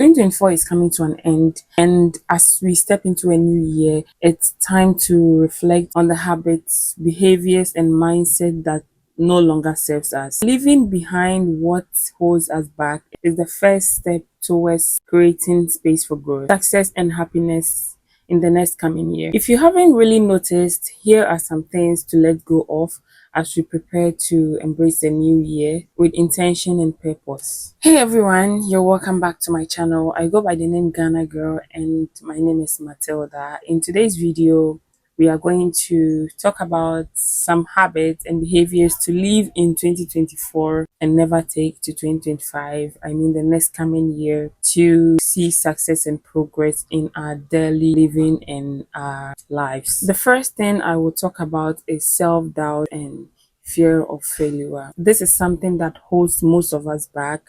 2024 is coming to an end, and as we step into a new year, it's time to reflect on the habits, behaviors, and mindset that no longer serves us. Leaving behind what holds us back is the first step towards creating space for growth, success, and happiness in the next coming year. If you haven't really noticed, here are some things to let go of as we prepare to embrace the new year with intention and purpose. Hey everyone, you're welcome back to my channel. I go by the name Ghana Girl and my name is Matilda. In today's video, we are going to talk about some habits and behaviors to leave in 2024 and never take to 2025. I mean, the next coming year, to see success and progress in our daily living and our lives. The first thing I will talk about is self-doubt and fear of failure. This is something that holds most of us back,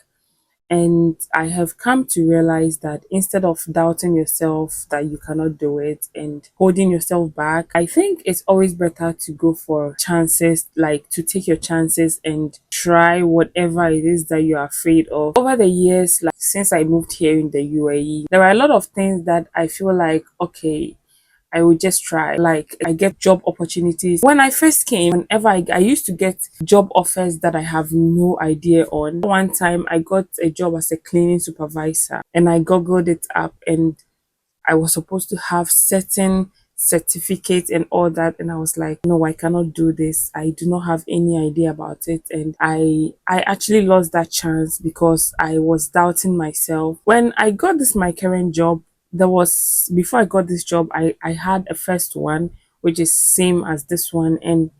and I have come to realize that instead of doubting yourself that you cannot do it and holding yourself back, I think it's always better to go for chances, like to take your chances and try whatever it is that you're afraid of. Over the years, like since I moved here in the UAE, there are a lot of things that I feel like, okay, I would just try. Like, I get job opportunities. When I first came, whenever I used to get job offers that I have no idea on. One time I got a job as a cleaning supervisor and I googled it up, and I was supposed to have certain certificates and all that, and I was like, no, I cannot do this. I do not have any idea about it, and I actually lost that chance because I was doubting myself. When I got this my current job, there was, before I got this job, I had a first one which is same as this one, and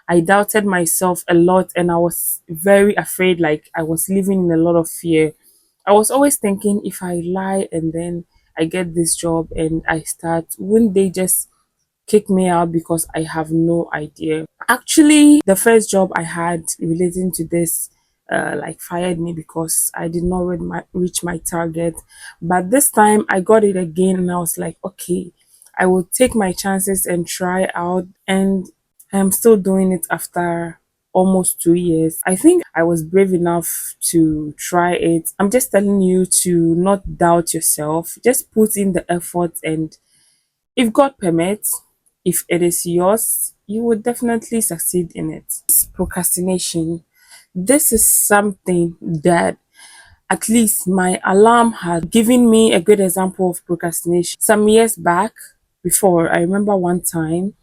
I doubted myself a lot and I was very afraid. Like, I was living in a lot of fear. I was always thinking, if I lie and then I get this job and I start, wouldn't they just kick me out because I have no idea? Actually, the first job I had relating to this, like, fired me because I did not reach my target. But this time I got it again and I was like, okay, I will take my chances and try out, and I'm still doing it after almost 2 years. I think I was brave enough to try it. I'm just telling you to not doubt yourself. Just put in the effort, and if God permits, if it is yours, you will definitely succeed in it. Procrastination. This is something that at least my alarm had given me a good example of procrastination. Some years back, before, I remember one time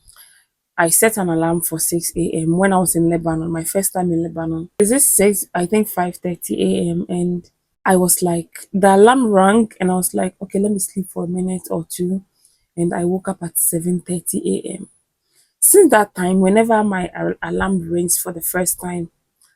I set an alarm for 6 a.m. when I was in Lebanon, my first time in Lebanon. Is this 6? I think 5:30 a.m. And I was like, the alarm rang and I was like, okay, let me sleep for a minute or two. And I woke up at 7:30 a.m. Since that time, whenever my alarm rings for the first time,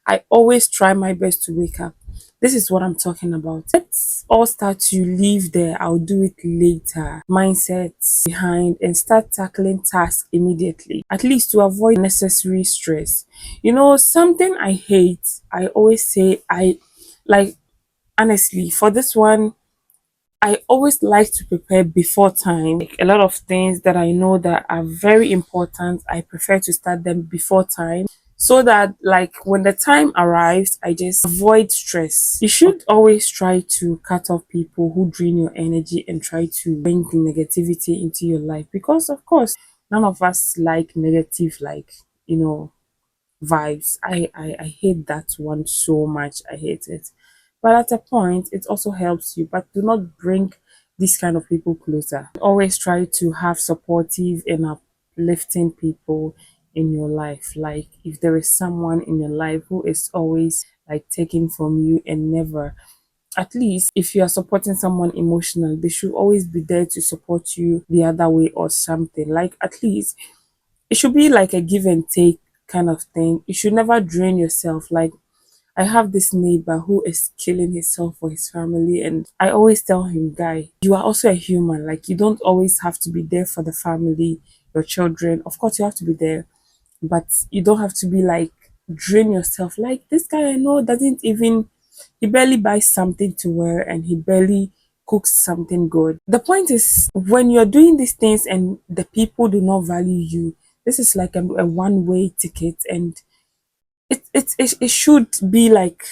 I always try my best to wake up. This is what I'm talking about. Let's all start to leave the I'll do it later mindsets behind and start tackling tasks immediately, at least to avoid necessary stress. You know, something I hate, I always say, I like, honestly, for this one, I always like to prepare before time. Like, a lot of things that I know that are very important, I prefer to start them before time so that, like, when the time arrives, I just avoid stress. You should always try to cut off people who drain your energy and try to bring the negativity into your life, because of course none of us like negative, like, you know, vibes. I hate that one so much. I hate it. But at a point, it also helps you. But do not bring these kind of people closer. Always try to have supportive and uplifting people in your life. Like, if there is someone in your life who is always like taking from you and never, at least if you are supporting someone emotionally, they should always be there to support you the other way or something. Like, at least it should be like a give and take kind of thing. You should never drain yourself. Like, I have this neighbor who is killing himself for his family, and I always tell him, guy, you are also a human. Like, you don't always have to be there for the family, your children. Of course, you have to be there, but you don't have to be like drain yourself. Like, this guy I know doesn't even, he barely buys something to wear and he barely cooks something good. The point is, when you're doing these things and the people do not value you, this is like a one-way ticket, and it should be like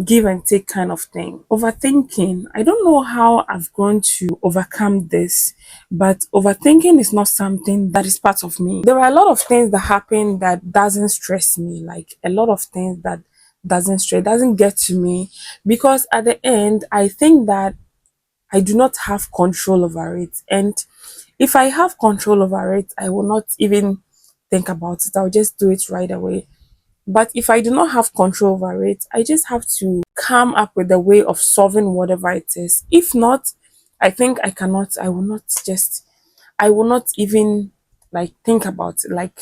give and take kind of thing. Overthinking, I don't know how I've gone to overcome this, but overthinking is not something that is part of me. There are a lot of things that happen that doesn't stress me, like a lot of things that doesn't get to me, because at the end I think that I do not have control over it. And if I have control over it, I will not even think about it. I'll just do it right away. But if I do not have control over it, I just have to come up with a way of solving whatever it is. If not, I think I will not just, I will not even like think about it. Like,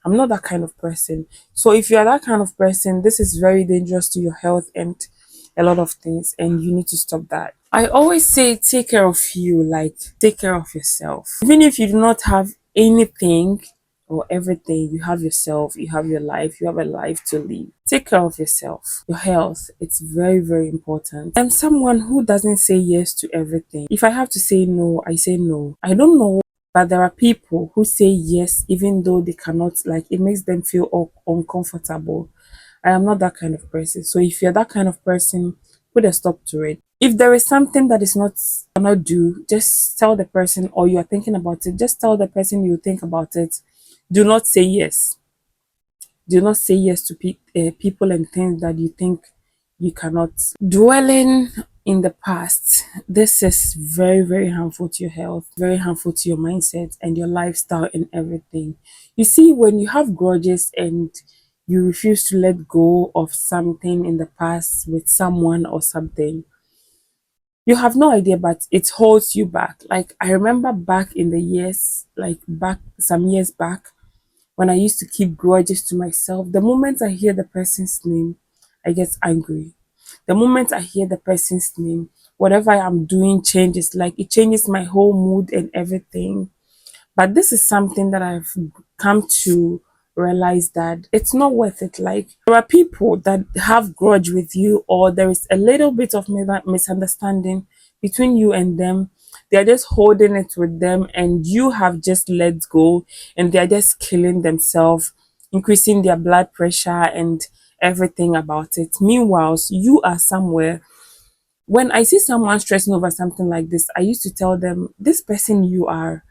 I'm not that kind of person. So if you are that kind of person, this is very dangerous to your health and a lot of things, and you need to stop that. I always say take care of you, like take care of yourself. Even if you do not have anything or everything, you have yourself, you have your life, you have a life to live. Take care of yourself, your health. It's very, very important. I'm someone who doesn't say yes to everything. If I have to say no, I say no. I don't know, but there are people who say yes even though they cannot, like it makes them feel uncomfortable. I am not that kind of person. So if you're that kind of person, put a stop to it. If there is something that is not cannot do, just tell the person, or you are thinking about it, just tell the person you think about it. Do not say yes. Do not say yes to people and things that you think you cannot. Dwelling in the past, this is very, very harmful to your health, very harmful to your mindset and your lifestyle and everything. You see, when you have grudges and you refuse to let go of something in the past with someone or something, you have no idea, but it holds you back. Like, I remember back in the years, like back some years back, when I used to keep grudges to myself, the moment I hear the person's name, I get angry. The moment I hear the person's name, whatever I'm doing changes. Like, it changes my whole mood and everything. But this is something that I've come to realize that it's not worth it. Like, there are people that have grudge with you, or there is a little bit of misunderstanding between you and them. They're just holding it with them, and you have just let go, and they're just killing themselves, increasing their blood pressure and everything about it. Meanwhile, you are somewhere. When I see someone stressing over something like this, I used to tell them, this person you are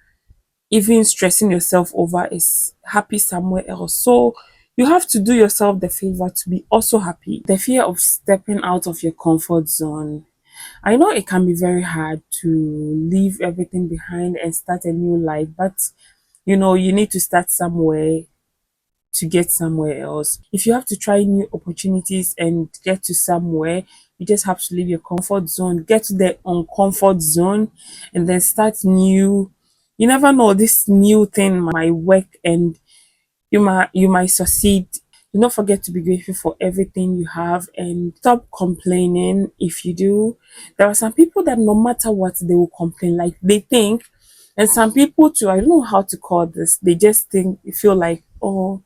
even stressing yourself over is happy somewhere else. So you have to do yourself the favor to be also happy. The fear of stepping out of your comfort zone. I know it can be very hard to leave everything behind and start a new life, but you need to start somewhere to get somewhere else. If you have to try new opportunities and get to somewhere, you just have to leave your comfort zone, get to the uncomfort zone, and then start new. You never know, this new thing might work and you might succeed. Do not forget to be grateful for everything you have and stop complaining if you do. There are some people that no matter what they will complain, like they think, and some people too, I don't know how to call this, they just think, feel like, oh,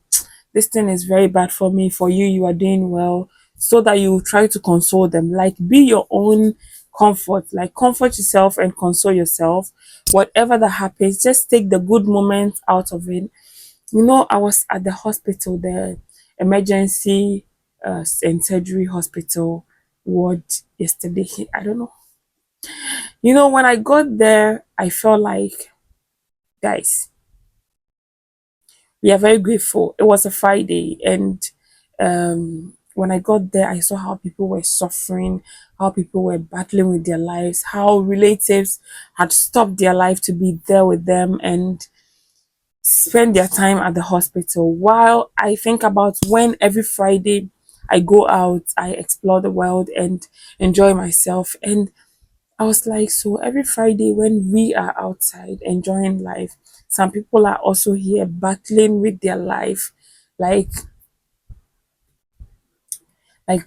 this thing is very bad for me. For you, you are doing well, so that you try to console them. Like, be your own comfort, like comfort yourself and console yourself. Whatever that happens, just take the good moments out of it. I was at the hospital, the emergency and surgery hospital ward yesterday. I don't know. When I got there, I felt like, guys, we are very grateful. It was a Friday, and when I got there, I saw how people were suffering, how people were battling with their lives, how relatives had stopped their life to be there with them and spend their time at the hospital. While I think about when every Friday I go out, I explore the world and enjoy myself. And I was like, so every Friday when we are outside enjoying life, some people are also here battling with their life, like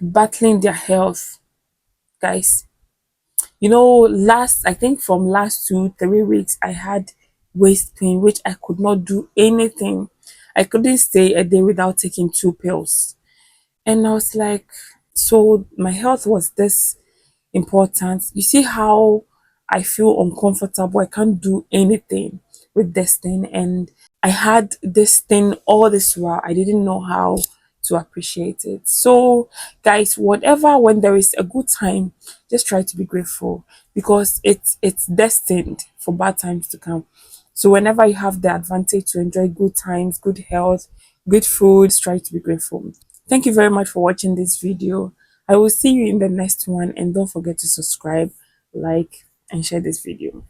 battling their health, guys. Last, I think from last 2 3 weeks, I had waist pain, which I could not do anything. I couldn't stay a day without taking 2 pills. And I was like, so my health was this important. You see how I feel uncomfortable. I can't do anything with this thing. And I had this thing all this while. I didn't know how to appreciate it. So guys, whatever, when there is a good time, just try to be grateful, because it's destined for bad times to come. So whenever you have the advantage to enjoy good times, good health, good food, try to be grateful. Thank you very much for watching this video. I will see you in the next one, and don't forget to subscribe, like, and share this video.